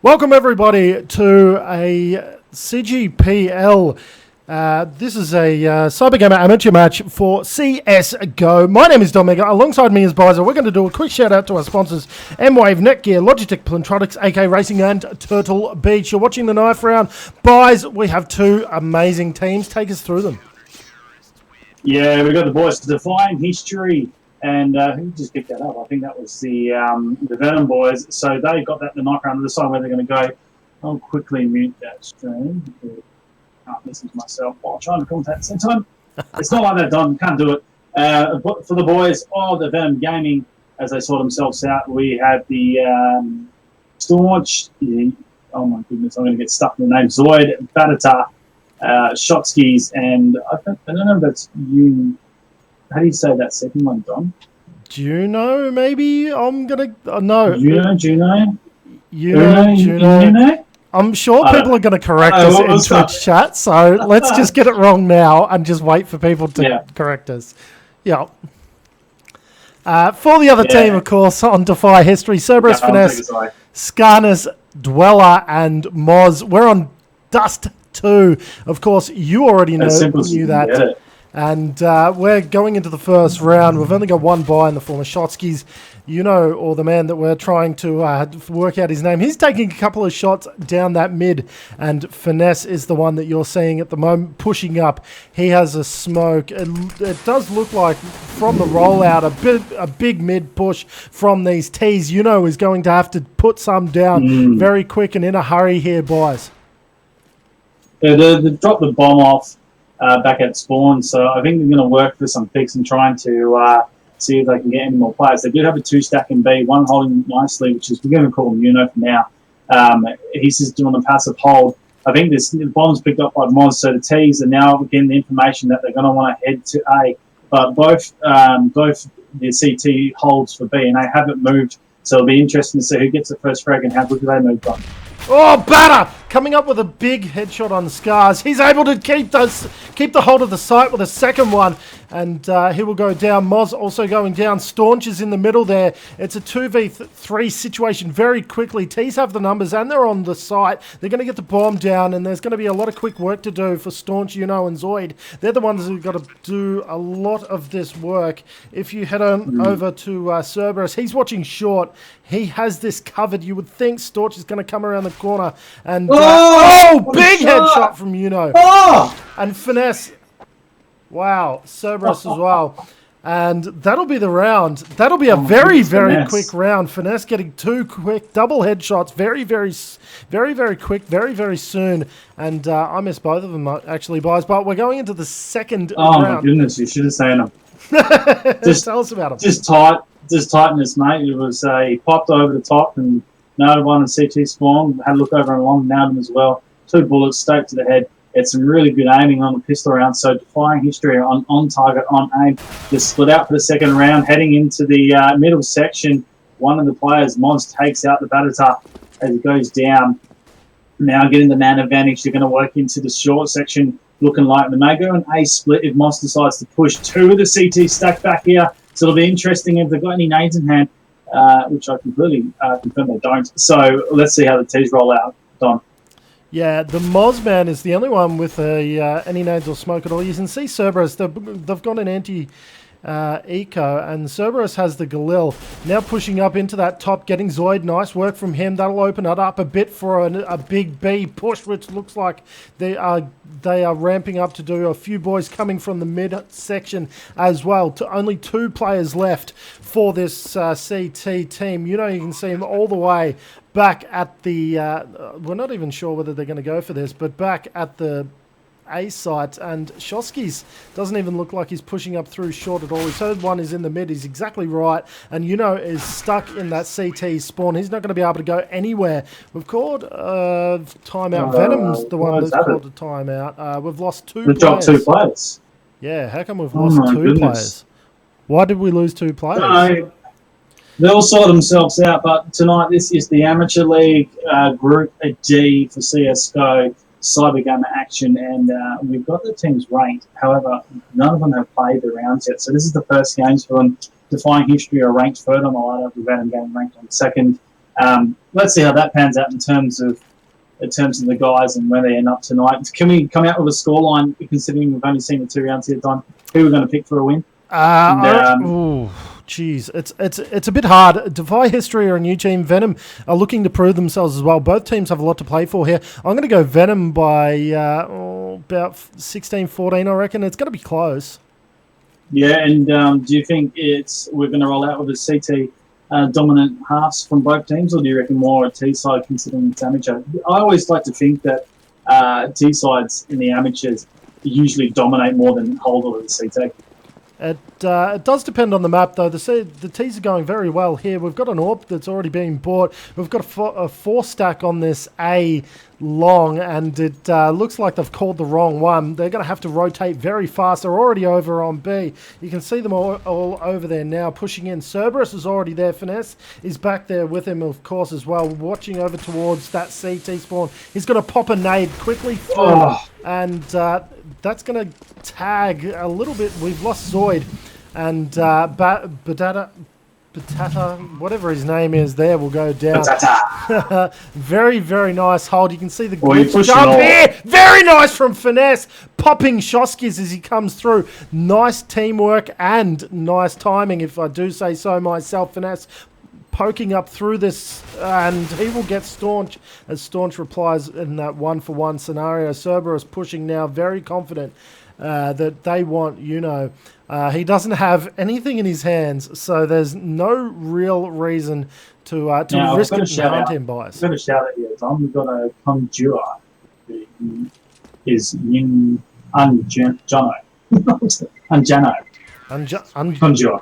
Welcome everybody to a CGPL. This is a Cybergamer amateur match for CSGO. My name is Domega. Alongside me is Byza. We're going to do a quick shout out to our sponsors: M-Wave, Netgear, Logitech, Plantronics, AK Racing, and Turtle Beach. You're watching the knife round. Byza, we have two amazing teams. Take us through them. Yeah, we got the boys Defy History. And who just picked that up? I think that was the Venum boys. So they got that in the knife round to decide where they're going to go. I'll quickly mute that stream. Can't listen to myself while trying to commentate at the same time. It's not like that, Don. Can't do it. But for the boys of the Venum Gaming, as they sort themselves out, we have the Staunch. Oh my goodness, I'm going to get stuck in the name. Zoid, Batata, Shotskis, and I don't know if that's you. How do you say that second one, Don? Juno, maybe? I'm going to... no. Juno? I'm sure people are going to correct us in Twitch chat, so let's just get it wrong now and just wait for people to correct us. Yeah. For the other team, of course, on Defy History, Cerberus, Finesse, Skarnus, Dweller, and Moz. We're on Dust 2. Of course, you already knew that. And we're going into the first round. We've only got one buy in the form of Shotskis, or the man that we're trying to work out his name. He's taking a couple of shots down that mid, and Finesse is the one that you're seeing at the moment, pushing up. He has a smoke. It does look like, from the rollout, a big mid push from these T's. Is going to have to put some down very quick and in a hurry here, boys. Yeah, they dropped the bomb off back at spawn, so I think they're going to work for some picks and trying to see if they can get any more players. They do have a two-stack in B, one holding nicely, which is, we're going to call him for now. He's just doing a passive hold. I think the bomb's picked up by Moz, so the T's are now getting the information that they're going to want to head to A. But both the CT holds for B, and they haven't moved, so it'll be interesting to see who gets the first frag and how quickly they move on. Oh, Batter coming up with a big headshot on Scars. He's able to keep the hold of the site with a second one, and he will go down. Moz also going down. Staunch is in the middle there. It's a 2v3 situation very quickly. T's have the numbers, and they're on the site. They're going to get the bomb down, and there's going to be a lot of quick work to do for Staunch, and Zoid. They're the ones who've got to do a lot of this work. If you head on over to Cerberus, he's watching short. He has this covered. You would think Staunch is going to come around the corner and big headshot from and Finesse. Wow, Cerberus as well. And that'll be the round. That'll be a very quick round. Finesse getting two quick double headshots very quick, very soon. And I missed both of them actually, boys. But we're going into the second round. Oh my goodness, you should have seen them. Tell us about them. Just tightness, mate. It was he popped over the top and nailed one in CT spawn. Had a look over and along, nailed him as well. 2 bullets straight to the head. It's some really good aiming on the pistol round. So Defying History on target, on aim. Just split out for the second round, heading into the middle section. One of the players, Moz, takes out the Batata as he goes down. Now getting the man advantage. They're going to work into the short section, looking like the may go an A split if Moz decides to push 2 of the CT stack back here. So it'll be interesting if they've got any nades in hand, which I completely confirm they don't. So let's see how the T's roll out, Don. Yeah, the Moz man is the only one with any nades or smoke at all. You can see Cerberus, they've got an anti-eco, and Cerberus has the Galil. Now pushing up into that top, getting Zoid. Nice work from him. That'll open it up a bit for a big B push, which looks like they are ramping up to do. A few boys coming from the mid section as well. Only 2 players left for this CT team. You can see them all the way back at the, we're not even sure whether they're going to go for this, but back at the A site, and Shotskis doesn't even look like he's pushing up through short at all. His third one is in the mid. He's exactly right, and is stuck in that CT spawn. He's not going to be able to go anywhere. We've called timeout. Venom's the one that's called a timeout. We've lost 2 players. We've dropped 2 players. Yeah, how come we've lost 2 players? Why did we lose 2 players? They'll sort themselves out, but tonight this is the Amateur League Group D for CSGO Cybergamer action, and we've got the teams ranked. However, none of them have played the rounds yet, so this is the first games for them. Defying History are ranked third on the ladder, with Venum game ranked on second. Let's see how that pans out in terms of the guys and where they end up tonight. Can we come out with a scoreline, considering we've only seen the 2 rounds here, Don? Who we're going to pick for a win? Geez, it's a bit hard. Defy History are a new team. Venum are looking to prove themselves as well. Both teams have a lot to play for here. I'm going to go Venum by about 16-14, I reckon. It's going to be close. Yeah, and do you think we're going to roll out with a CT dominant halves from both teams, or do you reckon more a T side considering it's amateur? I always like to think that T sides in the amateurs usually dominate more than hold or the CT. It does depend on the map, though. The T's are going very well here. We've got an AWP that's already being bought. We've got a 4-stack on this A long, and it looks like they've called the wrong one. They're going to have to rotate very fast. They're already over on B. You can see them all over there now, pushing in. Cerberus is already there. Finesse is back there with him, of course, as well, watching over towards that CT spawn. He's going to pop a nade quickly through, and that's going to tag a little bit. We've lost Zoid, and Batata, whatever his name is, there will go down. Very, very nice hold. You can see the glitch jump here. Very nice from Finesse, popping Shoskis as he comes through. Nice teamwork and nice timing, if I do say so myself. Finesse poking up through this, and he will get Staunch as Staunch replies in that 1-for-1 scenario. Cerberus pushing now, very confident that they want, he doesn't have anything in his hands, so there's no real reason to risk it behind him, boys. I've got a shout out here, Tom. We've got a Conjure, who is Yin Unjano. Unjano. Conjure.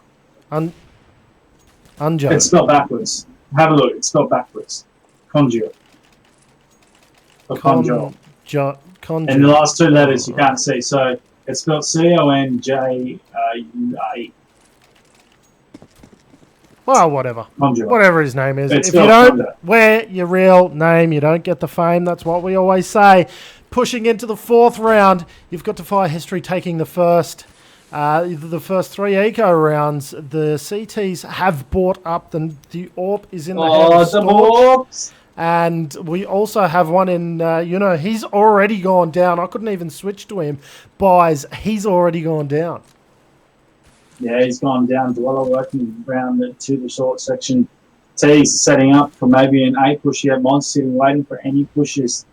Unjo. It's spelled backwards. Have a look. It's spelled backwards. Conjure. Or Conjure. And the last 2 letters you can't see. So it's spelled CONJUA. Well, whatever. Conjure. Whatever his name is. It's If you don't wear your real name, you don't get the fame. That's what we always say. Pushing into the 4th round, you've got Defy History taking the first. The first 3 eco rounds, the CTs have bought up. The AWP is in the hands of Storm. And we also have one in, he's already gone down. I couldn't even switch to him. Byza, he's already gone down. Yeah, he's gone down. Dweller working around to the short section. T's setting up for maybe an 8 push here. Mon's sitting waiting for any pushes.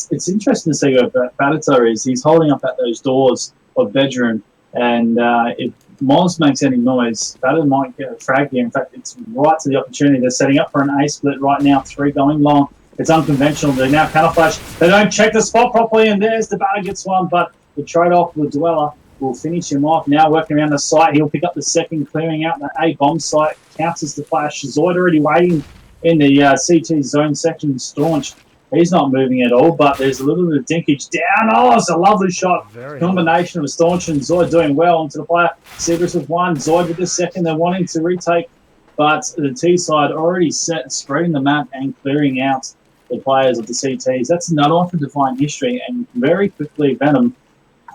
It's interesting to see what Batata is. He's holding up at those doors of bedroom. And if Mons makes any noise, Batter might get a frag here. In fact, it's right to the opportunity. They're setting up for an A split right now. 3 going long. It's unconventional. They now counter flash. They don't check the spot properly, and there's the Batter gets one. But the trade-off with Dweller will finish him off. Now working around the site, he'll pick up the second, clearing out the A bomb site. Counts as the flash. Zoid already waiting in the CT zone section. Staunch. He's not moving at all, but there's a little bit of dinkage down. Oh, it's a lovely shot. Combination of Staunch and Zoid doing well onto the player. Cerberus with 1, Zoid with the second. They're wanting to retake, but the T side already spreading the map and clearing out the players of the CTs. That's another one for Defy History, and very quickly Venum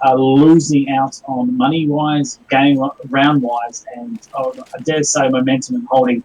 are losing out on money-wise, game round-wise, and I dare say momentum and holding.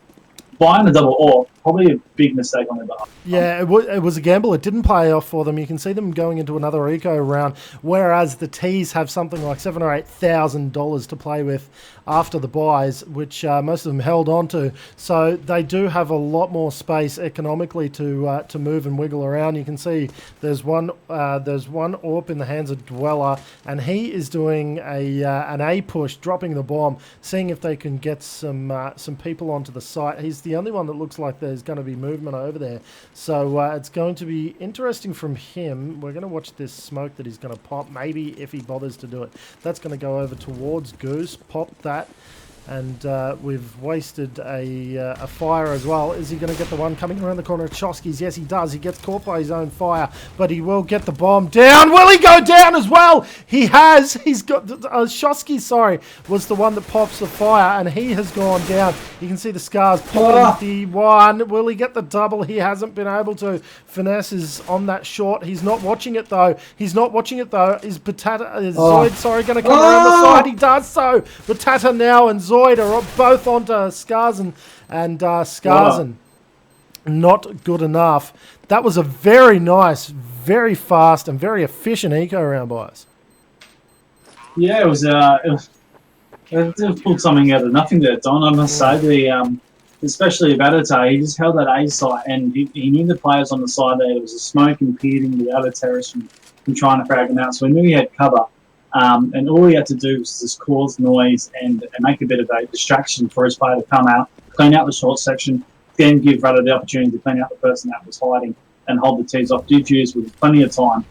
Buying the double AWP, probably a big mistake on their behalf. Yeah, it was a gamble. It didn't pay off for them. You can see them going into another eco round, whereas the T's have something like $7,000 or $8,000 to play with after the buys, which most of them held on to. So they do have a lot more space economically to move and wiggle around. You can see there's one AWP in the hands of Dweller, and he is doing an A push, dropping the bomb, seeing if they can get some people onto the site. He's the only one that looks like there's going to be movement over there. So it's going to be interesting from him. We're going to watch this smoke that he's going to pop, maybe if he bothers to do it. That's going to go over towards Goose, pop that. And we've wasted a fire as well. Is he going to get the one coming around the corner of Choski's? Yes, he does. He gets caught by his own fire, but he will get the bomb down. Will he go down as well? He has. He's got... Shosky, sorry, was the one that pops the fire, and he has gone down. You can see the scars popping the one. Will he get the double? He hasn't been able to. Finesse is on that short. He's not watching it, though. Is Zoid, sorry, going to come around the side? He does so. Batata now and Zoid are both onto Skarzen and Skarzen. not good enough. That was a very nice, very fast, and very efficient eco round by us. Yeah, it was. It pulled something out of nothing there, Don. I must say, especially about it, he just held that A site, and he knew the players on the side there. There was a smoke impeding the other terrorists from trying to frag them out, so he knew he had cover. And all he had to do was just cause noise and make a bit of a distraction for his player to come out, clean out the short section, then give Rudder the opportunity to clean out the person that was hiding and hold the T's off. Defuse with plenty of time.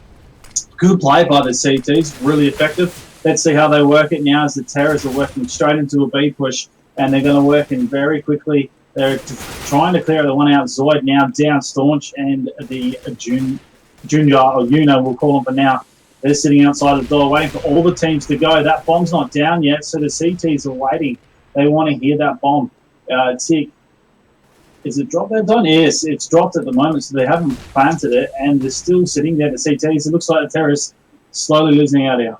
Good play by the CTs, really effective. Let's see how they work it now as the terrorists are working straight into a B push, and they're going to work in very quickly. They're trying to clear the one out. Zoid now down Staunch, and the junior, or Uno, we'll call them for now. They're sitting outside the door waiting for all the teams to go. That bomb's not down yet, so the CTs are waiting. They want to hear that bomb tick. Is it dropped there, Don? Yes, it's dropped at the moment, so they haven't planted it, and they're still sitting there, the CTs. It looks like the terrorists slowly losing out here.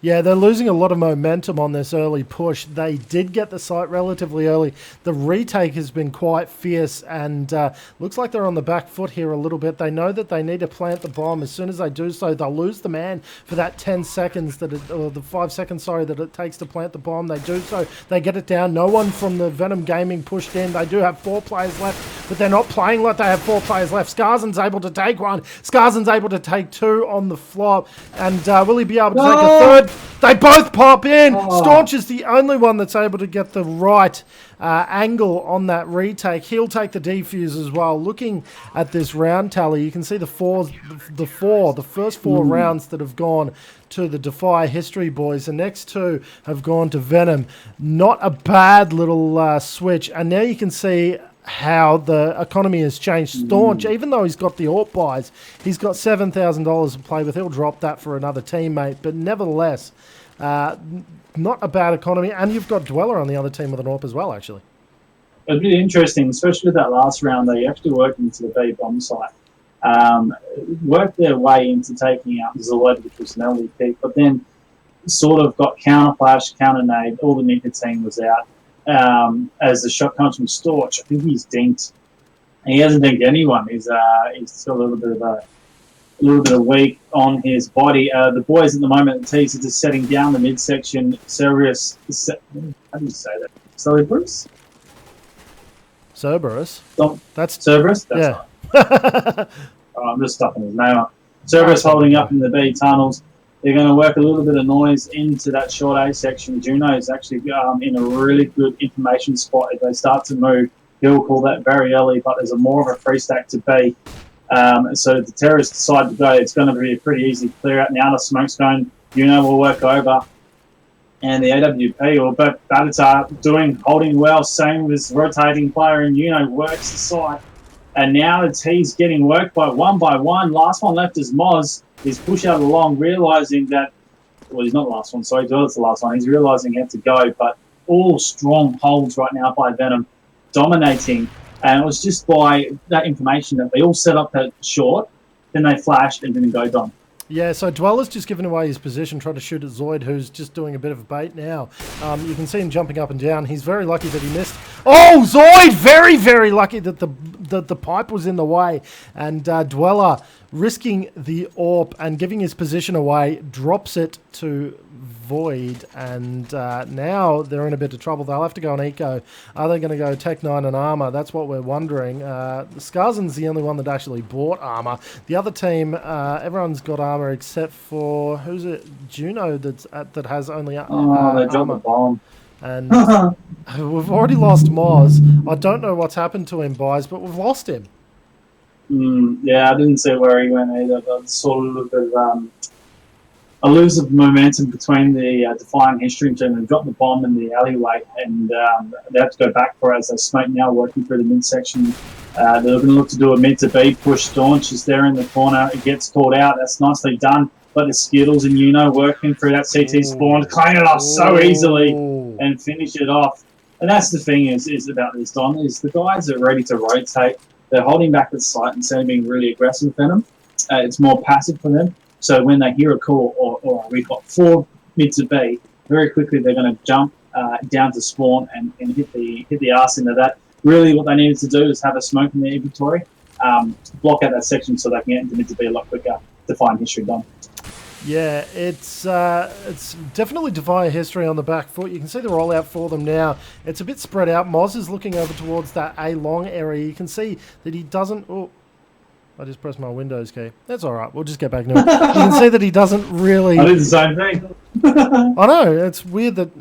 Yeah, they're losing a lot of momentum on this early push. They did get the site relatively early. The retake has been quite fierce, and looks like they're on the back foot here a little bit. They know that they need to plant the bomb. As soon as they do so, they'll lose the man for that 10 seconds, or the 5 seconds, sorry, that it takes to plant the bomb. They do so. They get it down. No one from the Venum Gaming pushed in. They do have 4 players left, but they're not playing like they have 4 players left. Skarzen's able to take one. Skarzen's able to take 2 on the flop, and will he be able to take a third? They both pop in. Staunch is the only one that's able to get the right angle on that retake. He'll take the defuse as well. Looking at this round tally, you can see the first 4 rounds that have gone to the Defy History boys. The next 2 have gone to Venum. Not a bad little switch. And now you can see how the economy has changed. Staunch, even though he's got the AWP buys, he's got $7,000 to play with. He'll drop that for another teammate, but nevertheless, not a bad economy. And you've got Dweller on the other team with an AWP as well, actually. It'd be interesting, especially that last round. They actually worked into the B bomb site, worked their way into taking out Zoid, which was an early pick, but then sort of got counter flash, counter nade. All the nicotine was out. As the shot comes from Storch, I think he's dinked. He hasn't dinked anyone. He's got a little bit of weight on his body. The boys at the moment, the T's are just setting down the midsection. Cerberus, how do you say that? Cerberus? Cerberus? That's Cerberus? That's right. I'm just stuffing his name up. Cerberus holding up in the B tunnels. They're going to work a little bit of noise into that short A section. Juno is actually in a really good information spot. If they start to move, he'll call that very early, but there's more of a free stack to be. So if the terrorists decide to go, it's going to be a pretty easy clear out. Now the smoke's going, Juno will work over. And the AWP, or Battatar, holding well, same as rotating player, and Juno works the side. And now the T's getting worked by one. Last one left is Moz. He's pushed out along, realising that, well, he's not the last one, sorry, it's the last one. He's realising he had to go, but all strong holds right now by Venum, dominating. And it was just by that information that they all set up that short, then they flashed and didn't go down. Yeah, so Dweller's just given away his position, trying to shoot at Zoid, who's just doing a bit of a bait now. You can see him jumping up and down. He's very lucky that he missed. Oh, Zoid! Very, very lucky that the pipe was in the way. And Dweller, risking the AWP and giving his position away, drops it to Void. And now they're in a bit of trouble. They'll have to go on eco. Are they going to go Tech 9 and armor? That's what we're wondering. Skarzen's the only one that actually bought armor. The other team, everyone's got armor except for, who's it? Juno that has only they dropped armor. the bomb. And we've already lost Moz. I don't know what's happened to him, boys, but we've lost him. Yeah, I didn't see where he went either, but it's sort of a little bit of a lose of momentum between the Defy History team and dropped the bomb in the alleyway, and they have to go back for it as they smoke now, working through the midsection. They're going to look to do a mid to B push. Staunch is there in the corner. It gets caught out. That's nicely done. But the Skittles and Uno working through that CT spawn, clean it up so easily and finish it off. And that's the thing is about this, Don, is the guys are ready to rotate. They're holding back the site instead of being really aggressive for them. It's more passive for them. So when they hear a call, or we've got 4 mid to B, very quickly they're going to jump down to spawn and hit the arse into that. really what they needed to do is have a smoke in their inventory, block out that section so they can get into mid to be a lot quicker. Defy History done. Yeah, it's definitely Defy History on the back foot. You can see the rollout for them now. It's a bit spread out. Moz is looking over towards that A long area. You can see that he doesn't... Oh, I just pressed my Windows key. That's all right. We'll just get back to it. You can see that he doesn't really... I did the same thing. I know. It's weird that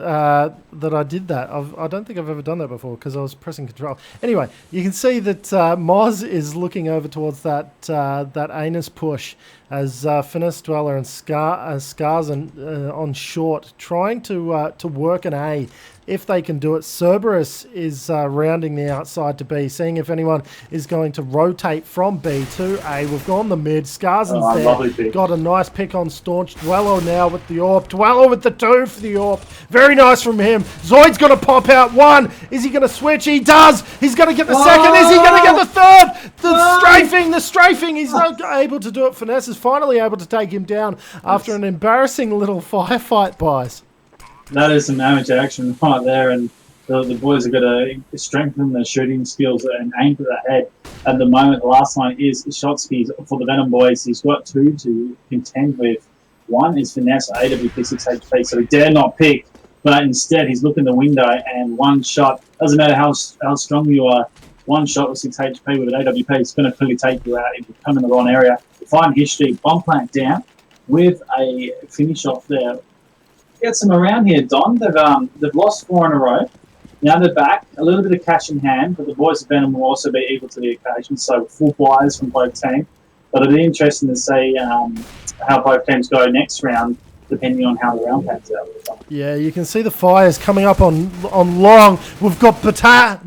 that I did that. I don't think I've ever done that before because I was pressing control. Anyway, you can see that Moz is looking over towards that that anus push as Finesse Dweller and Scars on short, trying to work an A. If they can do it, Cerberus is rounding the outside to B, seeing if anyone is going to rotate from B to A. We've gone the mid. Scarson's there. Got a nice pick on Staunch. Dweller now with the AWP. Dweller with the 2 for the AWP. Very nice from him. Zoid's going to pop out 1. Is he going to switch? He does. He's going to get the second. Is he going to get the third? The strafing. He's not able to do it. Finesse is finally able to take him down after an embarrassing little firefight, Byza. That is some amateur action right there, and the boys are going to strengthen their shooting skills and aim for the head. At the moment, the last one is Shotsky for the Venum boys. He's got 2 to contend with. 1 is Finesse, AWP 6 HP, so he dare not pick, but instead he's looking the window and 1 shot. Doesn't matter how strong you are, 1 shot with 6 HP with an AWP is going to clearly take you out if you come in the wrong area. Defy History, bomb plant down with a finish off there. Get some around here, Don. They've lost 4 in a row. Now they're back. A little bit of cash in hand, but the boys of Venum will also be equal to the occasion. So full buys from both teams. But it'll be interesting to see how both teams go next round, depending on how the round pans out. Yeah, you can see the fires coming up on long. We've got Batata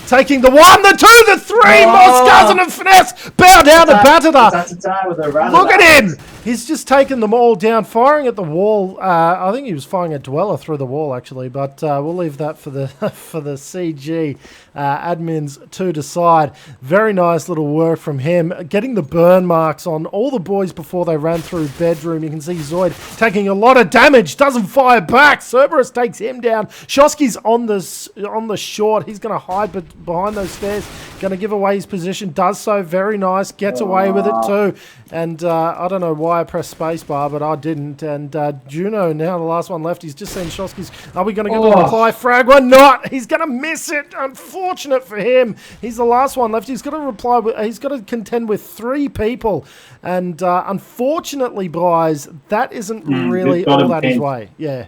taking the 1, the 2, the 3. Moz, Cousin and Finesse bow down to Batata. Look at him. He's just taken them all down, firing at the wall. I think he was firing a Dweller through the wall, actually, but we'll leave that for the for the CG admins to decide. Very nice little work from him, getting the burn marks on all the boys before they ran through bedroom. You can see Zoid taking a lot of damage, doesn't fire back. Cerberus takes him down. Shosky's on the short. He's going to hide behind those stairs, going to give away his position. Does so, very nice, gets away with it too. And I don't know why I pressed spacebar, but I didn't. And Juno, now the last one left. He's just seen Shosky's. Are we going to get the reply frag? We're not. He's going to miss it. Unfortunate for him. He's the last one left. He's got to reply. He's got to contend with 3 people. And unfortunately, guys, that isn't really all that his way. Yeah.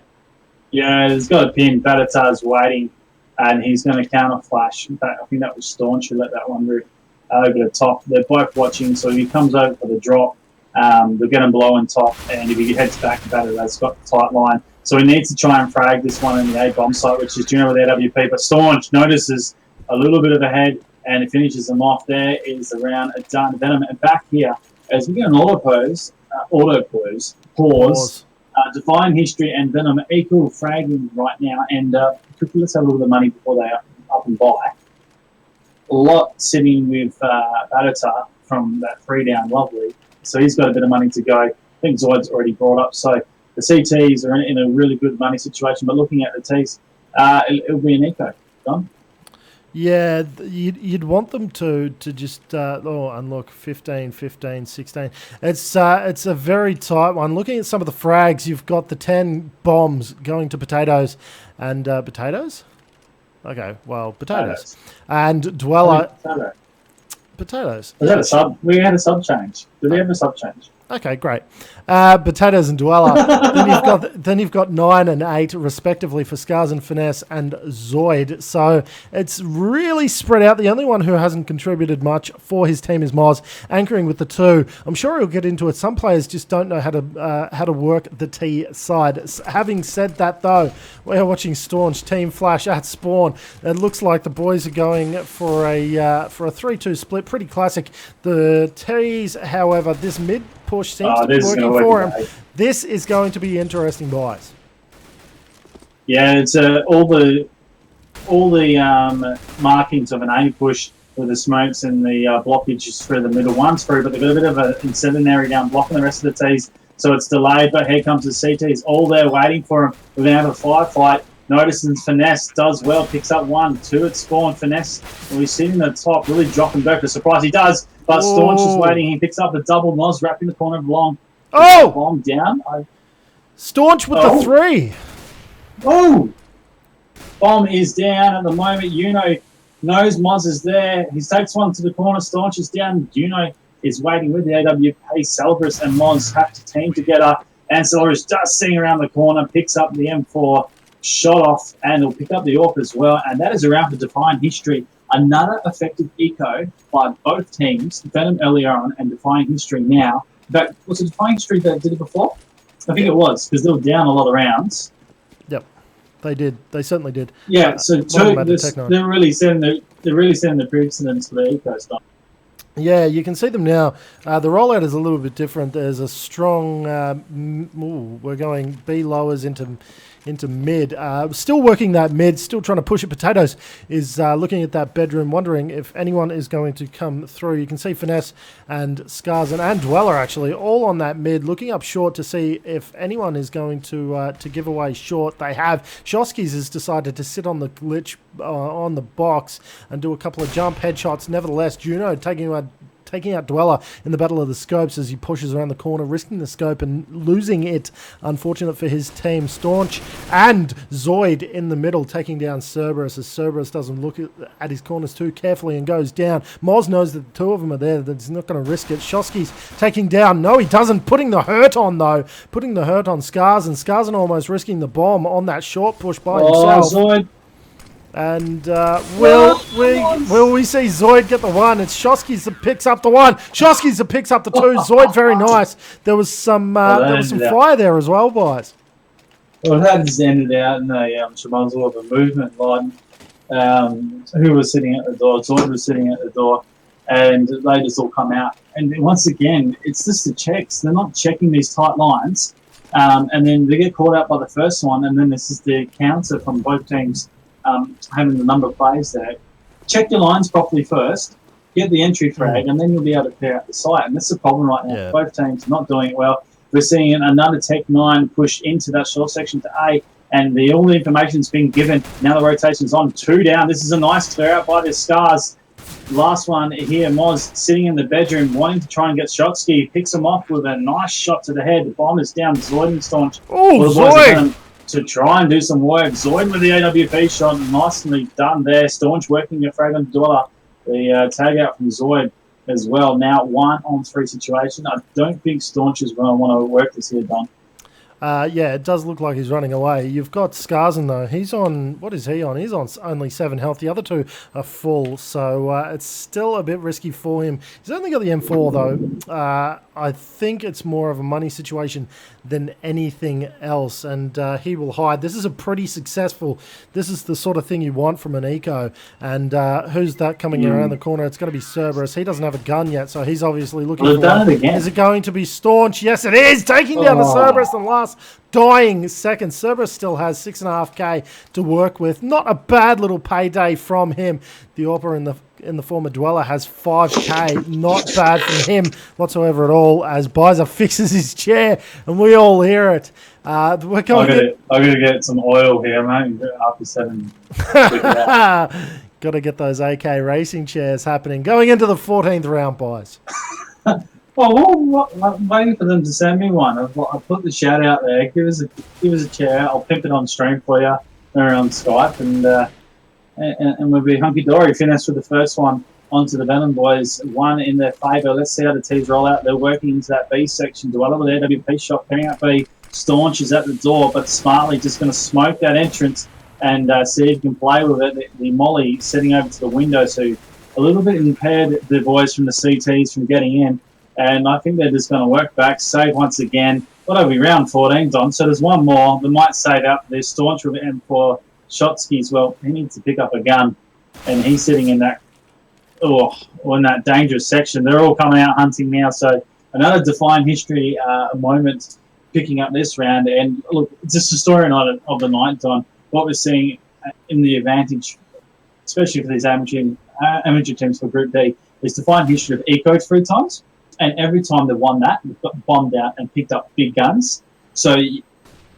Yeah, he's got a pin. Batata's waiting, and he's going to counter flash. In fact, I think that was Staunch who let that one rip over the top. They're both watching, so if he comes over for the drop, they're going to blow on top, and if he heads back, Batata's got the tight line. So he needs to try and frag this one in the A bomb site, which is Juno with AWP. But Staunch notices a little bit of a head, and he finishes them off. There is the round done. Venom, and back here, as we get an pause. Defy History and Venom equal fragging right now, and quickly let's have a look at the money before they up and buy. A lot sitting with Batata from that 3 down, lovely. So he's got a bit of money to go. I think Zoid's already brought up. So the CTs are in a really good money situation, but looking at the Ts, it'll be an eco. Done. Yeah, you'd want them to just unlock 15, 15, 16. It's a very tight one. Looking at some of the frags, you've got the 10 bombs going to potatoes and potatoes. Okay, well, potatoes and Dweller. Potatoes. We had a sub change. Did we have a sub change? Okay, great. Potatoes and Dweller. then you've got 9 and 8 respectively for Scars and Finesse and Zoid. So it's really spread out. The only one who hasn't contributed much for his team is Moz, anchoring with the 2. I'm sure he'll get into it. Some players just don't know how to work the T side. Having said that, though, we are watching Staunch Team Flash at spawn. It looks like the boys are going for a 3-2 split. Pretty classic. The T's, however, this mid push seems to be working for him. This is going to be interesting, guys. Yeah, it's all the markings of an A push with the smokes and the blockages through the middle. One's through, but they've got a bit of an incendiary down blocking the rest of the T's, so it's delayed. But here comes the CTs, all there waiting for him. We're going to have a firefight. Notices Finesse does well, picks up 1, 2 at spawn. Finesse, well, he's sitting at the top, really drop and go for surprise. He does, but Staunch is waiting. He picks up a double Moz, wrapping the corner of Long. Oh! Bomb down. Staunch with the 3. Oh! Bomb is down at the moment. Yuno knows Moz is there. He takes one to the corner. Staunch is down. Yuno is waiting with the AWP. Celebris and Moz have to team together. And Celebris just sitting around the corner, picks up the M4, shot off, and he'll pick up the AWP as well. And that is a round for Defying History. Another effective eco by both teams, Venum earlier on and Defying History now. But was it Defying History that did it before? I think it was, because they were down a lot of rounds. Yep, they did. They certainly did. Yeah, so they're really setting the precedents for the eco stuff. Yeah, you can see them now. The rollout is a little bit different. There's a strong... we're going B lowers into mid. Still working that mid, still trying to push it. Potatoes is looking at that bedroom, wondering if anyone is going to come through. You can see Finesse and Scars and Dweller actually all on that mid, looking up short to see if anyone is going to give away short. They have. Shoskis has decided to sit on the glitch on the box and do a couple of jump headshots. Nevertheless, Juno taking out Dweller in the Battle of the Scopes as he pushes around the corner, risking the scope and losing it. Unfortunate for his team. Staunch and Zoid in the middle, taking down Cerberus as Cerberus doesn't look at his corners too carefully and goes down. Moz knows that the 2 of them are there, that he's not going to risk it. Shoski's taking down. No, he doesn't. Putting the hurt on, though. Putting the hurt on Scars, and Scars almost risking the bomb on that short push by himself. Zoid. And will we see Zoid get the 1? It's Shoskis that picks up the 1. Shoskis that picks up the 2. Zoid, very nice. There was some fire there as well, boys. Well, that just ended out in a schmozzle of a movement line. Who was sitting at the door? Zoid was sitting at the door, and they just all come out. And once again, it's just the checks. They're not checking these tight lines, and then they get caught out by the first one, and then this is the counter from both teams. Having the number of plays there. Check your lines properly first, get the entry frag, and then you'll be able to clear out the site. And that's the problem right now. Yeah. Both teams are not doing it well. We're seeing another Tech 9 push into that short section to A, and all the information's been given. Now the rotation's on. 2 down. This is a nice clear out by the Scars. Last one here, Moz sitting in the bedroom, wanting to try and get Shotsky. Picks him off with a nice shot to the head. The bomb is down. Zoid and Staunch. Oh, Zoid! To try and do some work. Zoid with the AWP shot, nicely done there. Staunch working a frag on Dweller. The tag out from Zoid as well. Now 1-on-3 situation. I don't think Staunch is going to want to work this here, Don. Yeah, it does look like he's running away. You've got Scarsen, though. He's on... What is he on? He's on only 7 health. The other 2 are full, so it's still a bit risky for him. He's only got the M4, though. I think it's more of a money situation than anything else, and he will hide. This is a pretty successful... This is the sort of thing you want from an eco, and who's that coming around the corner? It's going to be Cerberus. He doesn't have a gun yet, so he's obviously looking for one. Is it going to be Staunch? Yes, it is! Taking down the Cerberus and last dying second. Cerberus still has 6.5k to work with. Not a bad little payday from him. The AWPer in the former Dweller has 5k. Not bad from him whatsoever at all, as Byza fixes his chair and we all hear it. We're going I'm gonna get some oil here, mate. After 7. Got to get those AK racing chairs happening. Going into the 14th round, boys. Well, I'm waiting for them to send me one. I'll put the shout out there. Give us a chair. I'll pimp it on stream for you or on Skype, and we'll be hunky dory. Finesse with the first one onto the Venum boys. 1 in their favour. Let's see how the teams roll out. They're working into that B section. Dweller with the AWP shot coming out B. Staunch is at the door, but smartly just going to smoke that entrance and see if he can play with it. The Molly sitting over to the window, so a little bit impaired the boys from the CTs from getting in. And I think they're just going to work back, save once again. What are we, round 14, Don? So there's one more. They might save up. There's Staunch with M4. Shotskis, well, he needs to pick up a gun. And he's sitting in that, in that dangerous section. They're all coming out hunting now. So another Defying History moment picking up this round. And look, it's just a storyline of the night, Don. What we're seeing in the advantage, especially for these amateur teams for Group D, is Defying History of eco 3 times. And every time they won that, they've got bombed out and picked up big guns. So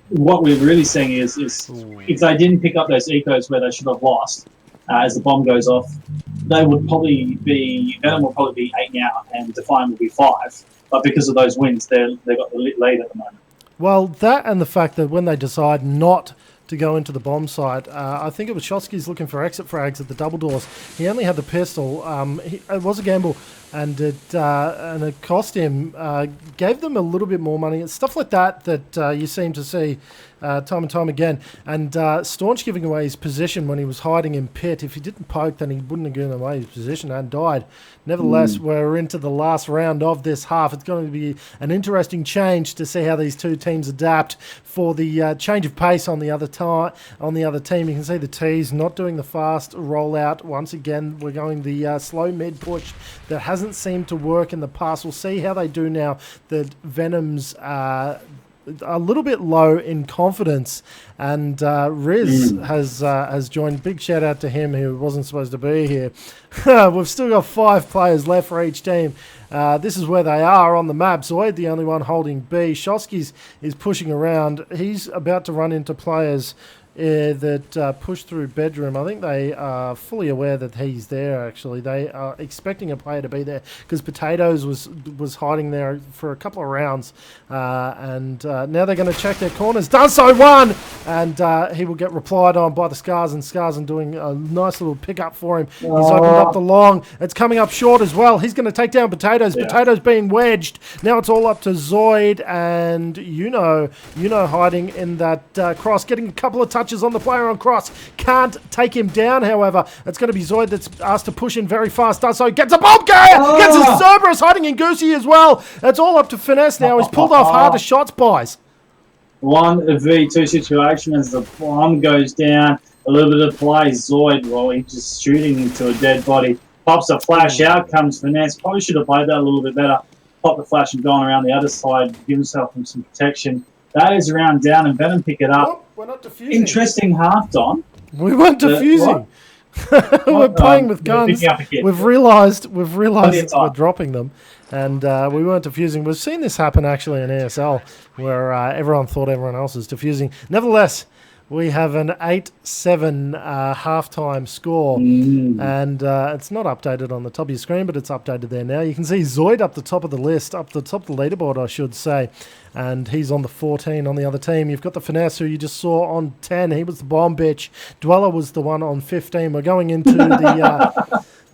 what we're really seeing is if they didn't pick up those ecos where they should have lost, as the bomb goes off, they would probably be, Venum will probably be 8 now, and Defy will be 5. But because of those wins, they've got the lead at the moment. Well, that and the fact that when they decide not to go into the bomb site, I think it was Shosky's looking for exit frags at the double doors. He only had the pistol. It was a gamble, and it cost him, gave them a little bit more money. It's stuff like that you seem to see time and time again. And Staunch giving away his position when he was hiding in pit. If he didn't poke, then he wouldn't have given away his position and died. Nevertheless, we're into the last round of this half. It's going to be an interesting change to see how these two teams adapt for the change of pace on the other team. You can see the T's not doing the fast rollout. Once again, we're going the slow mid push that hasn't seemed to work in the past. We'll see how they do now that Venom's a little bit low in confidence, and Riz has joined. Big shout out to him, who wasn't supposed to be here. We've still got 5 players left for each team. This is where they are on the map. Zoid, the only one holding B. Shosky's is pushing around. He's about to run into players that push through bedroom. I think they are fully aware that he's there, actually. They are expecting a player to be there because Potatoes was hiding there for a couple of rounds. And now they're going to check their corners. Does so one! And he will get replied on by the Scars, and Scars doing a nice little pickup for him. He's opened up the long. It's coming up short as well. He's going to take down Potatoes. Yeah. Potatoes being wedged. Now it's all up to Zoid and Yuno hiding in that cross, getting a couple of touches on the player on cross. Can't take him down, however. It's going to be Zoid that's asked to push in very fast. Does so. Gets a bomb carrier! Gets a Cerberus hiding in Goosey as well. It's all up to Finesse now. He's pulled off harder shots, boys. 1v2 situation as the bomb goes down. A little bit of play. Zoid, well, he's just shooting into a dead body. Pops a flash out, comes Finesse. Probably should have played that a little bit better. Pop the flash and gone around the other side. Give himself some protection. That is around down, and Venum pick it up. Oh, we're not defusing. Interesting half, Don. We weren't defusing. We're playing with guns. We've realised we're dropping them, and we weren't defusing. We've seen this happen actually in ESL, where everyone thought everyone else was defusing. Nevertheless, we have an 8-7 halftime score, and it's not updated on the top of your screen, but it's updated there now. You can see Zoid up the top of the list, up the top of the leaderboard, I should say, and he's on the 14 on the other team. You've got the Finesse, who you just saw on 10. He was the bomb bitch. Dweller was the one on 15. We're going into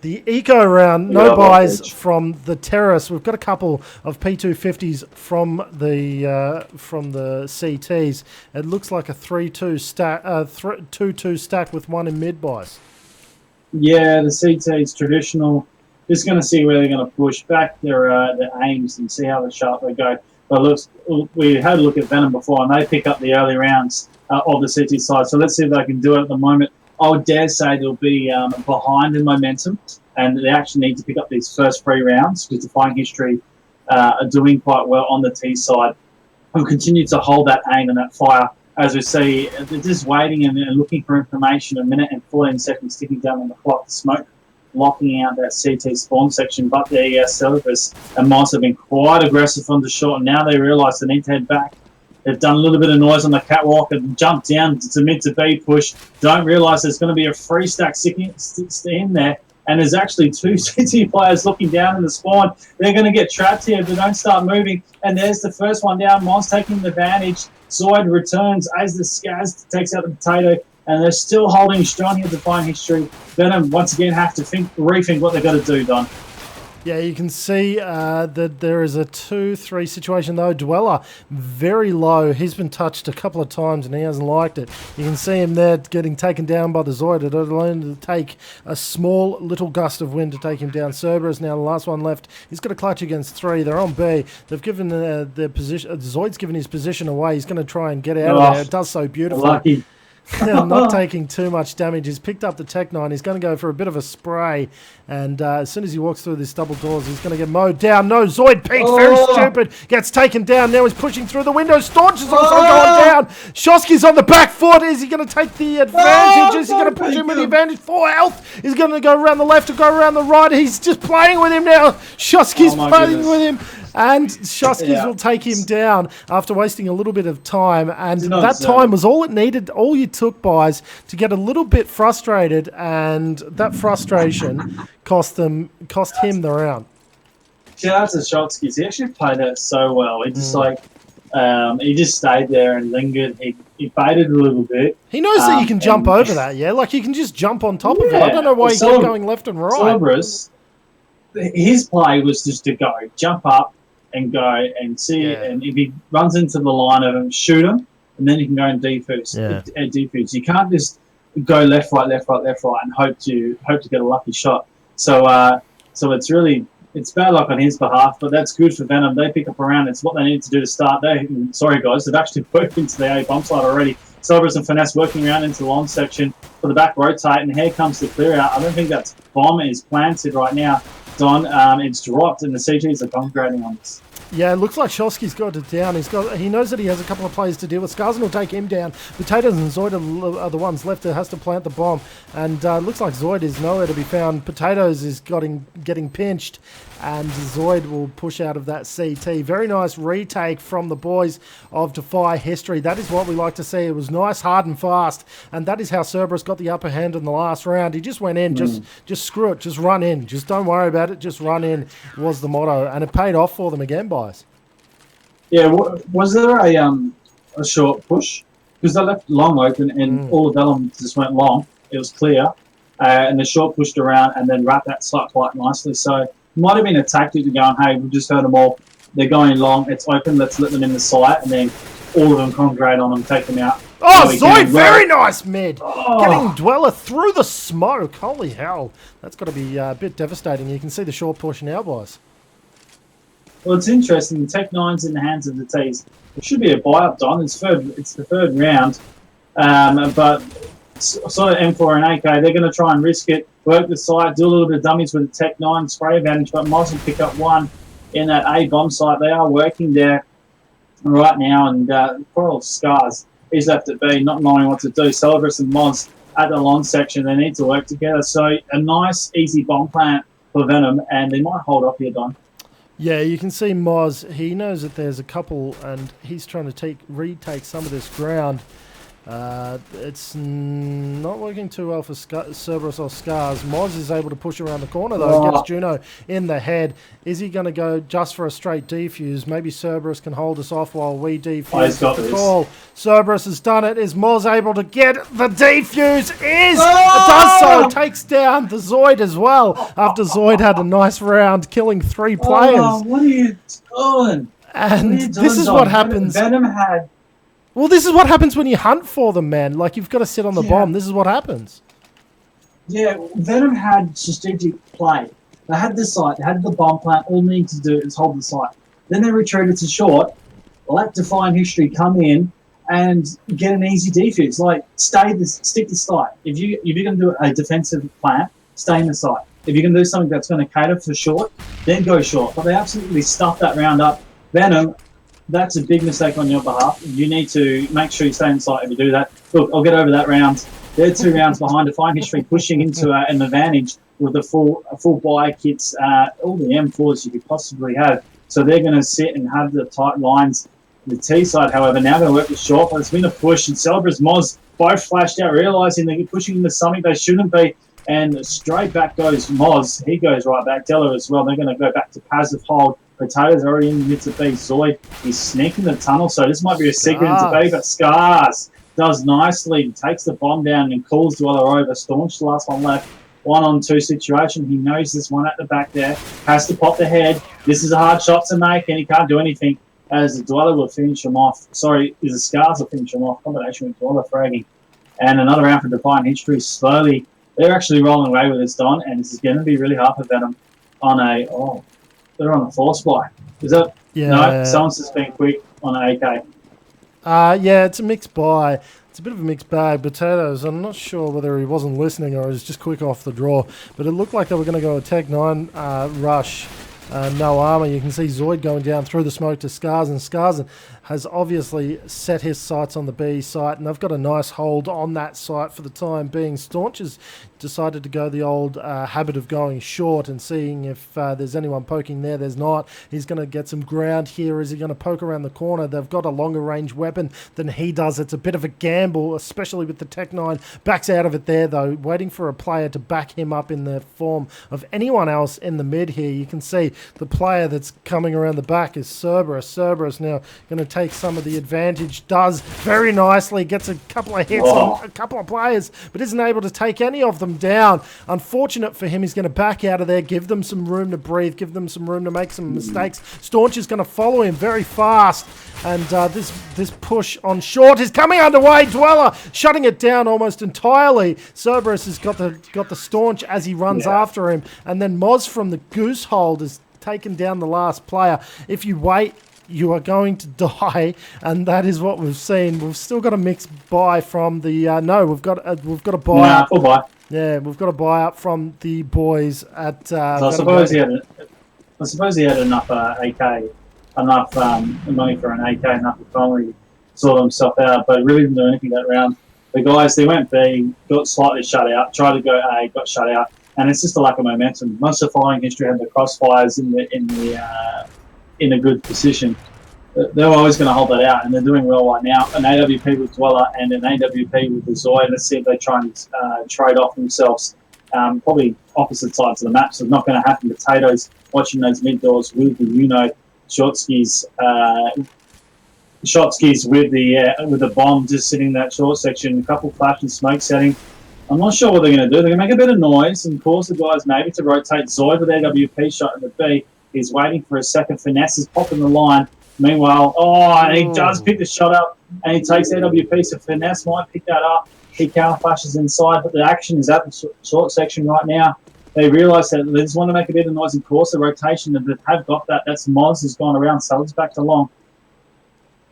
the eco round. No buys from the Terrace. We've got a couple of P250s from the CTs. It looks like a 3-2 stack, 2-2 stack with one in mid buys. Yeah, the CT's traditional. Just going to see where they're going to push back their aims and see how sharp they go. But we had a look at Venum before, and they pick up the early rounds of the CT side. So let's see if they can do it at the moment. I would dare say they'll be behind in momentum, and they actually need to pick up these first 3 rounds because Defy History are doing quite well on the T side. We'll continue to hold that aim and that fire. As we see, they're just waiting and looking for information. 1 minute and 14 seconds ticking down on the clock. The smoke locking out that CT spawn section, but the Cerberus and Moss have been quite aggressive from the short, and now they realise they need to head back. They've done a little bit of noise on the catwalk and jumped down to mid to B push. Don't realise there's going to be a free stack sticking in there, and there's actually 2 CT players looking down in the spawn. They're going to get trapped here if they don't start moving, and there's the first one down. Moss taking advantage. Zoid returns as the Scaz takes out the Potato, and they're still holding strong here, Defy History. Venum once again have to rethink what they've got to do, Don. Yeah, you can see that there is a 2-3 situation though. Dweller very low. He's been touched a couple of times and he hasn't liked it. You can see him there getting taken down by the Zoid. It only take a small little gust of wind to take him down. Cerberus now the last one left. He's got a clutch against 3. They're on B. They've given their position. Zoid's given his position away. He's going to try and get out of there. It does so beautifully. Lucky. Not taking too much damage. He's picked up the Tech 9. He's going to go for a bit of a spray. And as soon as he walks through this double doors, he's going to get mowed down. No, Zoid peeks. Very stupid. Gets taken down. Now he's pushing through the window. Staunch is also going down. Shosky's on the back foot. Is he going to take the advantage? Is he going to push him with the advantage? 4 health. He's going to go around the left or go around the right. He's just playing with him now. Shosky's playing with him. And Shoskis will take him down after wasting a little bit of time. And Did not that deserve time it. was all it needed, all you took, Byza, to get a little bit frustrated. And that frustration cost him the round. Shout out to Shotsky. He actually played it so well. He just he just stayed there and lingered. He baited a little bit. He knows that you can jump over that, yeah? Like, you can just jump on top of it. I don't know why he kept going left and right. Cerberus, his play was just to go, jump up and go and see it. And if he runs into the line of him, shoot him, and then you can go and defuse. Defuse. You can't just go left, right, and hope to get a lucky shot. So it's really... It's bad luck on his behalf, but that's good for Venum. They pick up a round. It's what they need to do to start. Sorry, guys. They've actually worked into the A bomb side already. Cerberus and Finesse working around into the long section for the back rotate, and here comes the clear out. I don't think that bomb is planted right now, Don. It's dropped, and the CGs are congregating on this. Yeah, it looks like Shoski's got it down. He knows that he has a couple of players to deal with. Skarsson will take him down. Potatoes and Zoid are the ones left that has to plant the bomb. And it looks like Zoid is nowhere to be found. Potatoes is getting pinched. And Zoid will push out of that CT. Very nice retake from the boys of Defy History. That is what we like to see. It was nice, hard and fast. And that is how Cerberus got the upper hand in the last round. He just went in, just screw it, just run in. Just don't worry about it, just run in was the motto. And it paid off for them again, Byza. Yeah, was there a short push? Because they left long open and all of them just went long. It was clear. And the short pushed around and then wrapped that slot quite nicely. So it might have been a tactic to go, hey, we've just heard them all. They're going long. It's open. Let's let them in the sight. And then all of them congregate on them, take them out. Oh, Zoid, very nice mid. Getting Dweller through the smoke. Holy hell. That's got to be a bit devastating. You can see the short push now, boys. Well, it's interesting. The Tech 9's in the hands of the T's. It should be a buy-up, Don. It's the third round. But sort of M4 and AK, they're going to try and risk it, work the site, do a little bit of dummies with the Tech 9 spray advantage, but Moz will pick up one in that A bomb site. They are working there right now, and poor old Scars, he's left at B, not knowing what to do. Cerberus and Moz at the long section, they need to work together. So a nice, easy bomb plant for Venum, and they might hold off here, Don. Yeah, you can see Moz, he knows that there's a couple, and he's trying to retake some of this ground. It's not working too well for Cerberus or Scars. Moz is able to push around the corner, though. Gets Juno in the head. Is he going to go just for a straight defuse? Maybe Cerberus can hold us off while we defuse. The call. Cerberus has done it. Is Moz able to get the defuse? It does so. Takes down the Zoid as well. After Zoid had a nice round, killing 3 players. What are you doing? And this is what happens. Venom had... Well, this is what happens when you hunt for them, man. Like, you've got to sit on the bomb. This is what happens. Yeah, Venom had strategic play. They had the site, they had the bomb plant. All they need to do is hold the site. Then they retreated to short, let Defy History come in and get an easy defuse. Like, stick to site. If you're going to do a defensive plant, stay in the site. If you're going to do something that's going to cater for short, then go short. But they absolutely stuffed that round up. Venom, that's a big mistake on your behalf. You need to make sure you stay inside if you do that. Look, I'll get over that round. They're 2 rounds behind. Defy History pushing into an advantage with the full buy kits, all the M4s you could possibly have. So they're going to sit and have the tight lines. The T side, however, now going to work with short, but it's been a push. And Cerberus, Moz both flashed out, realising they're pushing into something they shouldn't be. And straight back goes Moz. He goes right back. Della as well. They're going to go back to passive hold. Potatoes already in the midst of B. Zoid is sneaking the tunnel, so this might be a secret into B, but Scars does nicely, takes the bomb down and calls Dweller over. Staunch, the last one left. 1-on-2 situation. He knows this one at the back there. Has to pop the head. This is a hard shot to make, and he can't do anything as the Dweller will finish him off. Sorry, the Scars will finish him off. Combination with Dweller fragging. And another round for Defy History. Slowly, they're actually rolling away with this, Don, and this is going to be really hard for Venom on a... They're on a force buy. Is that? Yeah. No, someone's just been quick on an AK. Yeah, it's a mixed buy. It's a bit of a mixed bag. Potatoes, I'm not sure whether he wasn't listening or he was just quick off the draw, but it looked like they were going to go a Tech 9 rush no armor. You can see Zoid going down through the smoke to Scars, and Scars has obviously set his sights on the B site, and they've got a nice hold on that site for the time being. Staunch has decided to go the old habit of going short and seeing if there's anyone poking there. There's not. He's going to get some ground here. Is he going to poke around the corner? They've got a longer range weapon than he does. It's a bit of a gamble, especially with the Tech 9. Backs out of it there, though, waiting for a player to back him up in the form of anyone else in the mid here. You can see the player that's coming around the back is Cerberus. Cerberus now going to take some of the advantage, does very nicely, gets a couple of hits on a couple of players, but isn't able to take any of them down. Unfortunate for him, he's going to back out of there, give them some room to breathe, give them some room to make some mistakes. Staunch is going to follow him very fast, and this push on short is coming underway. Dweller shutting it down almost entirely. Cerberus has got the Staunch as he runs after him, and then Moz from the Goose Hold has taken down the last player. If you wait, you are going to die, and that is what we've seen. We've still got a mixed buy from the no. We've got a buy. Nah, full buy. Yeah, we've got a buy up from the boys at. So I suppose he had enough AK, enough money for an AK, enough to finally sort himself out. But really didn't do anything that round. The guys, they went B, got slightly shut out. Tried to go A, got shut out, and it's just a lack of momentum. Most of Defy History had the crossfires in a good position. They were always going to hold that out, and they're doing well right now. An AWP with Dweller and an AWP with the Zoid. Let's see if they try and trade off themselves. Probably opposite sides of the map, so it's not going to happen. Potatoes watching those mid doors with the short skis with the bomb just sitting in that short section. A couple flash and smoke setting. I'm not sure what they're going to do. They're going to make a bit of noise and cause the guys maybe to rotate. Zoid with AWP shot in the B. He's waiting for a second. Finesse is popping the line. Meanwhile, he does pick the shot up, and he takes AWP, so Finesse might pick that up. He counter flashes inside, but the action is at the short section right now. They realise that they just want to make a bit of noise and cause the rotation, and they have got that. That's Moz has gone around, so it's back to long.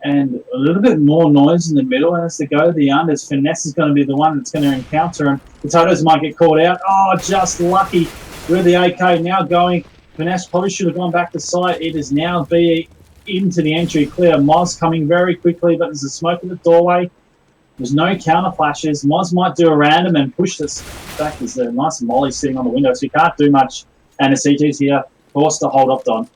And a little bit more noise in the middle, and as they go to the unders, Finesse is going to be the one that's going to encounter him. Potatoes might get caught out. Oh, just lucky. With the AK now going. Finesse probably should have gone back to site. It is now B into the entry clear. Moz coming very quickly, but there's a smoke in the doorway. There's no counter flashes. Moz might do a random and push this back. There's a nice molly sitting on the window, so you can't do much. And the CG's here, forced to hold off Don.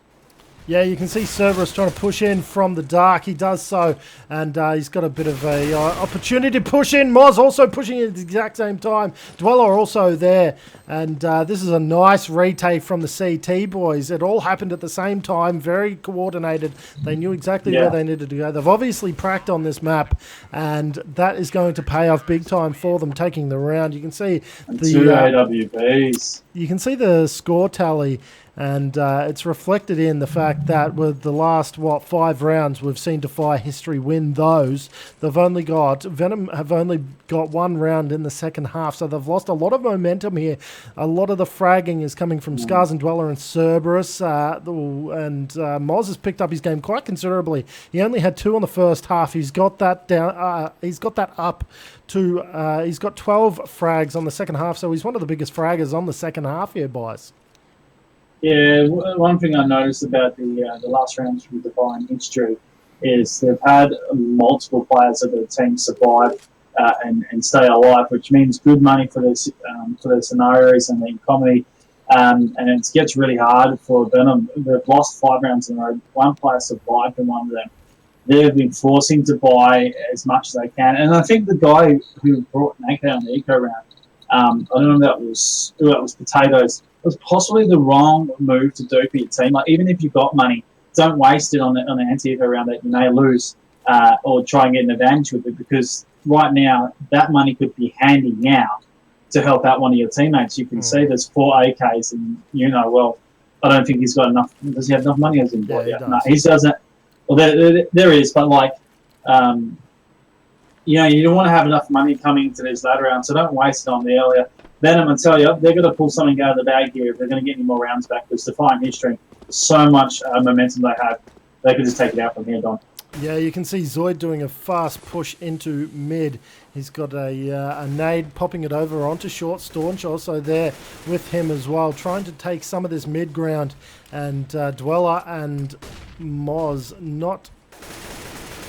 Yeah, you can see Cerberus trying to push in from the dark. He does so, and he's got a bit of a opportunity to push in. Moz also pushing at the exact same time. Dweller also there, and this is a nice retake from the CT boys. It all happened at the same time, very coordinated. They knew exactly where they needed to go. They've obviously pracked on this map, and that is going to pay off big time for them taking the round. You can see the 2 AWPs. You can see the score tally. And it's reflected in the fact that with the last, 5 rounds, we've seen Defy History win those. Venum have only got 1 round in the second half, so they've lost a lot of momentum here. A lot of the fragging is coming from Scars and Dweller and Cerberus, and Moz has picked up his game quite considerably. He only had 2 on the first half. He's got that down. He's got that up to. He's got 12 frags on the second half, so he's one of the biggest fraggers on the second half here, boys. Yeah, one thing I noticed about the last rounds with Defy History is they've had multiple players of the team survive and stay alive, which means good money for their scenarios and the comedy. And it gets really hard for Venum. They've lost 5 rounds in a row. 1 player survived in one of them. They've been forcing to buy as much as they can. And I think the guy who brought Naked on the eco round, I don't know if that was Potatoes. It was possibly the wrong move to do for your team. Like, even if you've got money, don't waste it on the anti-eco round that you may lose, or try and get an advantage with it, because right now that money could be handy now to help out one of your teammates. You can see there's 4 AKs, and I don't think he's got enough. Does he have enough money? He does. No, he doesn't. Well, there is, but you don't want to have enough money coming into this latter round, so don't waste it on the earlier. Venum, I tell you, they're going to pull something out of the bag here if they're going to get any more rounds back. Because Defy History, so much momentum they have, they could just take it out from here, Don. Yeah, you can see Zoid doing a fast push into mid. He's got a nade popping it over onto short. Staunch also there with him as well, trying to take some of this mid ground. And Dweller and Moz not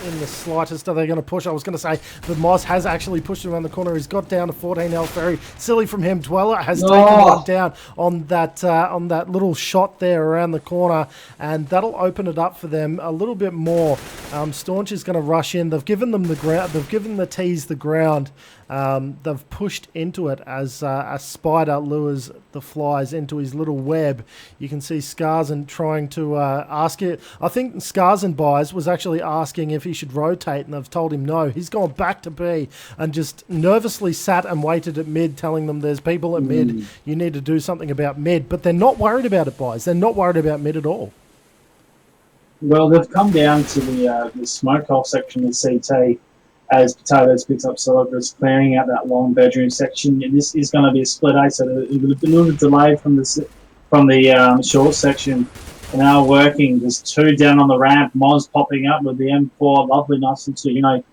in the slightest are they going to push. I was going to say, but Moz has actually pushed around the corner. He's got down to 14 health. Very silly from him. Dweller has taken one down on that little shot there around the corner, and that'll open it up for them a little bit more. Staunch is going to rush in. They've given them the ground. They've given the T's the ground. They've pushed into it as a spider lures the flies into his little web. You can see Skarzen trying to ask it. I think Skarzen Byza was actually asking if he should rotate, and they've told him no. He's gone back to B and just nervously sat and waited at mid, telling them there's people at mid. You need to do something about mid. But they're not worried about it, Byza. They're not worried about mid at all. Well, they've come down to the smoke hole section of CT. As Potatoes picks up Celebra's clearing out that long bedroom section. And this is going to be a split A, so it will be a little bit delayed from the short section. And now working, there's two down on the ramp. Moz popping up with the M4, lovely, nice and two, and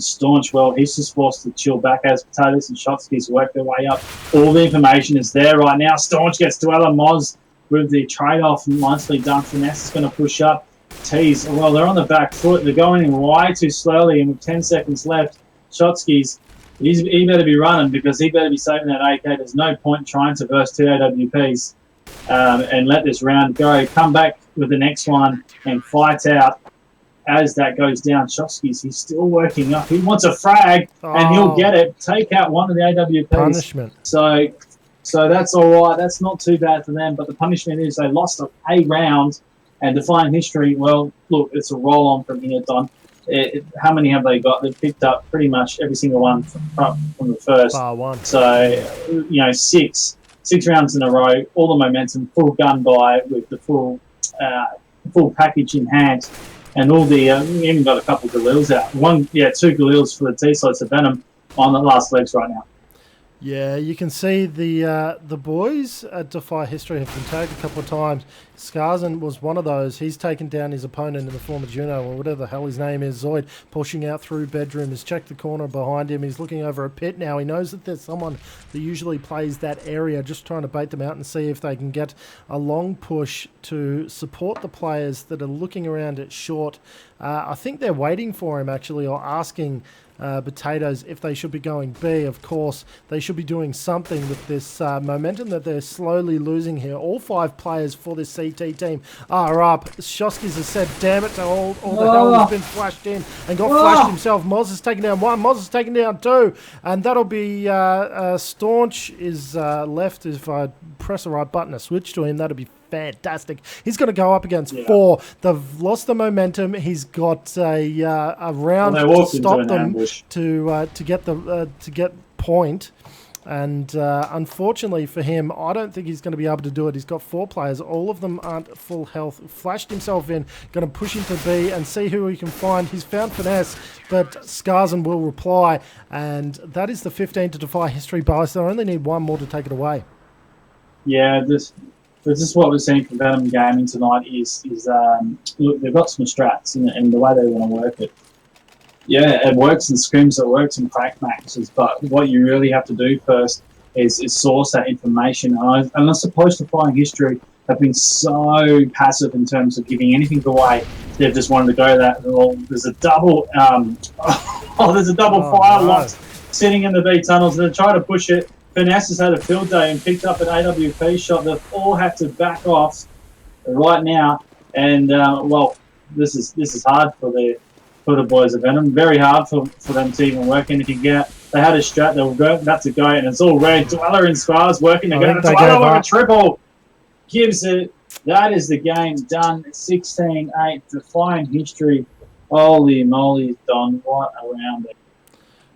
Staunch. Well, he's just forced to chill back as Potatoes and Shotsky's work their way up. All the information is there right now. Staunch gets Dweller. Moz with the trade-off, nicely done. Finesse is going to push up. Tees, well, they're on the back foot. They're going in way too slowly, and with 10 seconds left, Shotsky's, he better be running because he better be saving that AK. There's no point trying to burst two AWPs and let this round go. Come back with the next one and fight out as that goes down. Shotsky's, he's still working up. He wants a frag, and he'll get it. Take out one of the AWPs. Punishment. So that's all right. That's not too bad for them, but the punishment is they lost a round. And Defy History, well, look, it's a roll-on from here, Don. How many have they got? They've picked up pretty much every single one from the first. Bar one. So, six rounds in a row, all the momentum, full gun buy with the full package in hand, and all the, we even got a couple of Galils out. Two Galils for the T-slots of Venum on the last legs right now. Yeah, you can see the boys at Defy History have been tagged a couple of times. Skarzen was one of those. He's taken down his opponent in the form of Juno, or whatever the hell his name is. Zoid pushing out through bedroom. He's checked the corner behind him. He's looking over a pit now. He knows that there's someone that usually plays that area, just trying to bait them out and see if they can get a long push to support the players that are looking around at short. I think they're waiting for him, actually, or asking Potatoes if they should be going B. Of course, they should be doing something with this momentum that they're slowly losing here. All 5 players for this CT team are up. Shoskis has said, damn it, to all the hell has been flashed in and got flashed himself. Moz has taken down 1. Moz has taken down 2. And that'll be Staunch is left. If I press the right button to switch to him, that'll be fantastic. He's going to go up against 4. They've lost the momentum. He's got a round to stop them to get point. And unfortunately for him, I don't think he's going to be able to do it. He's got 4 players. All of them aren't full health. Flashed himself in. Going to push into B and see who he can find. He's found Finesse, but Skarzen will reply. And that is the 15 to Defy History bias. They only need 1 more to take it away. Yeah, this is what we're seeing from Venum Gaming tonight is look, they've got some strats and the way they want to work it. Yeah, it works in scrims, it works in crack matches, but what you really have to do first is source that information. And I suppose Defy History have been so passive in terms of giving anything away. They've just wanted to go that, well, there's a double fire locked sitting in the B tunnels, and they try to push it. Finesse has had a field day and picked up an AWP shot. They've all had to back off right now, and well, this is hard for the boys of Venum. Very hard for them to even work anything out. They had a strat. They were about to go, and it's all red. Dweller and Spars working. They're going to Dweller with a triple. Gives it. That is the game done. 16-8. Defying History. Holy moly, Don! What a round!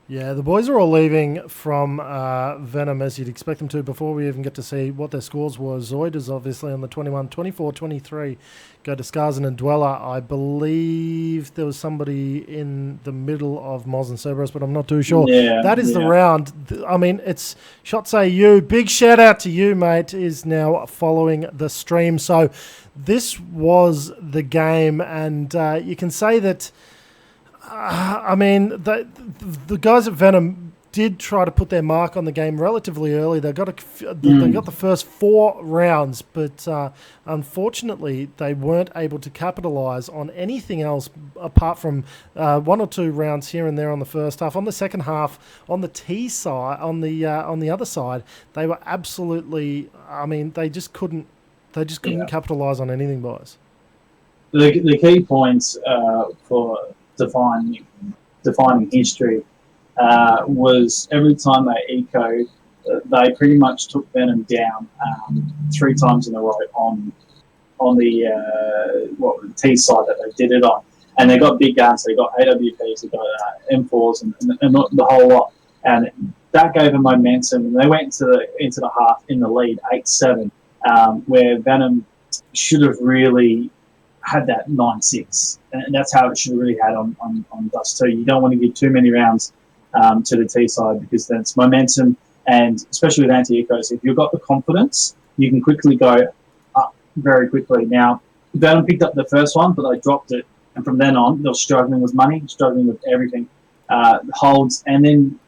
Yeah, the boys are all leaving from Venum, as you'd expect them to, before we even get to see what their scores were. Zoid is obviously on the 21, 24, 23. Go to Skarzen and Dweller. I believe there was somebody in the middle of Moz and Cerberus, but I'm not too sure. Yeah, that is the round. I mean, it's Shots AU. Big shout out to you, mate, is now following the stream. So this was the game, and you can say that I mean, the guys at Venum did try to put their mark on the game relatively early. They got the first 4 rounds, but unfortunately, they weren't able to capitalise on anything else apart from 1 or 2 rounds here and there on the first half. On the second half, on the T side, on the other side, they were absolutely. I mean, they just couldn't capitalise on anything, boys. The key points for defining history was every time they ecoed, they pretty much took Venum down 3 times in a row on the T side that they did it on, and they got big guns. They got AWPs, they got M4s, and the whole lot, and that gave them momentum. And they went into the half in the lead 8-7, where Venum should have really had that 9-6, and that's how it should have really had on Dust 2. You don't want to give too many rounds to the T side, because then it's momentum, and especially with anti-ecos, if you've got the confidence, you can quickly go up very quickly. Now, Venum picked up the first one, but they dropped it, and from then on, they were struggling with money, struggling with everything, holds, and then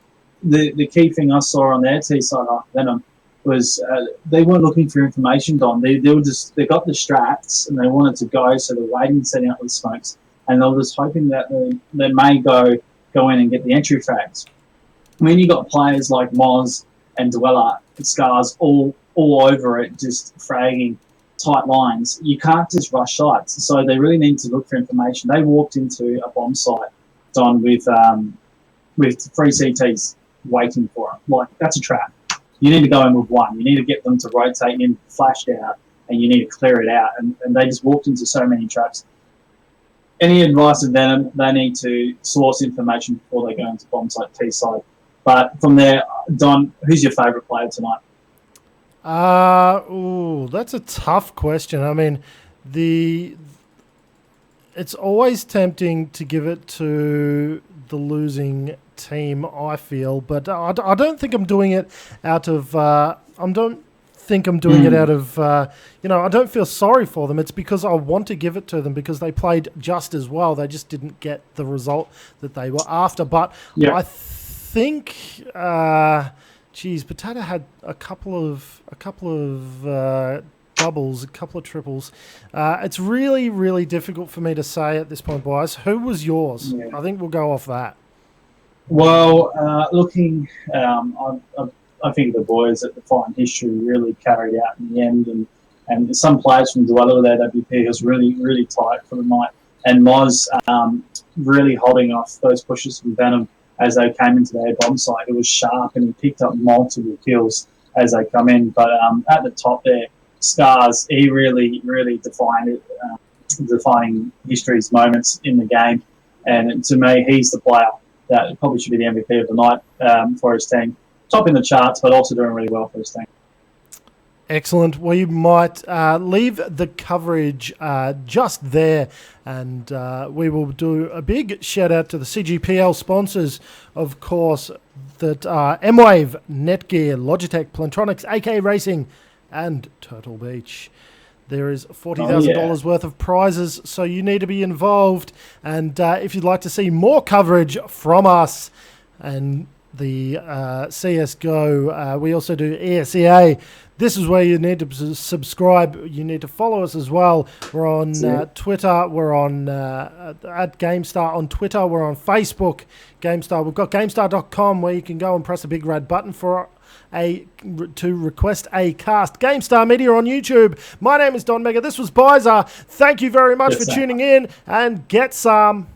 the key thing I saw on their T side after Venum was they weren't looking for information, Don. They got the strats and they wanted to go, so they're waiting, setting up with smokes, and they were just hoping that they may go in and get the entry frags. When you got players like Moz and Dweller and Scars all over it, just fragging tight lines, you can't just rush sites. So they really need to look for information. They walked into a bomb site, Don, with 3 CTs waiting for them. Like, that's a trap. You need to go in with 1. You need to get them to rotate in, flashed out, and you need to clear it out. And they just walked into so many traps. Any advice of Venum, they need to source information before they go into bomb site T side. But from there, Don, who's your favourite player tonight? That's a tough question. I mean, it's always tempting to give it to the losing team, I feel, but I don't think I'm doing it out of I don't feel sorry for them. It's because I want to give it to them, because they played just as well. They just didn't get the result that they were after. But I think Potato had a couple of doubles, a couple of triples. It's really, really difficult for me to say at this point, boys. Who was yours? Yeah. I think we'll go off that. Well, I think the boys at Defy History really carried out in the end, and some players from Dweller with AWP was really, really tight for the night, and Moz really holding off those pushes from Venum as they came into their bomb site. It was sharp, and he picked up multiple kills as they come in. But at the top there, Scars, he really, really defining History's moments in the game, and to me, he's the player that probably should be the MVP of the night for his team. Top in the charts, but also doing really well for his team. Excellent. We might leave the coverage just there, and we will do a big shout out to the CGPL sponsors, of course, that are M-Wave, Netgear, Logitech, Plantronics, AK Racing, and Turtle Beach. There is $40,000 worth of prizes, so you need to be involved. And if you'd like to see more coverage from us and the CSGO, we also do ESEA. This is where you need to subscribe. You need to follow us as well. We're on Twitter. We're on at Gamestah on Twitter. We're on Facebook, Gamestah. We've got Gamestah.com, where you can go and press a big red button to request a cast. Gamestah Media on YouTube. My name is Don Mega. This was Byza. Thank you very much for tuning in, and get some.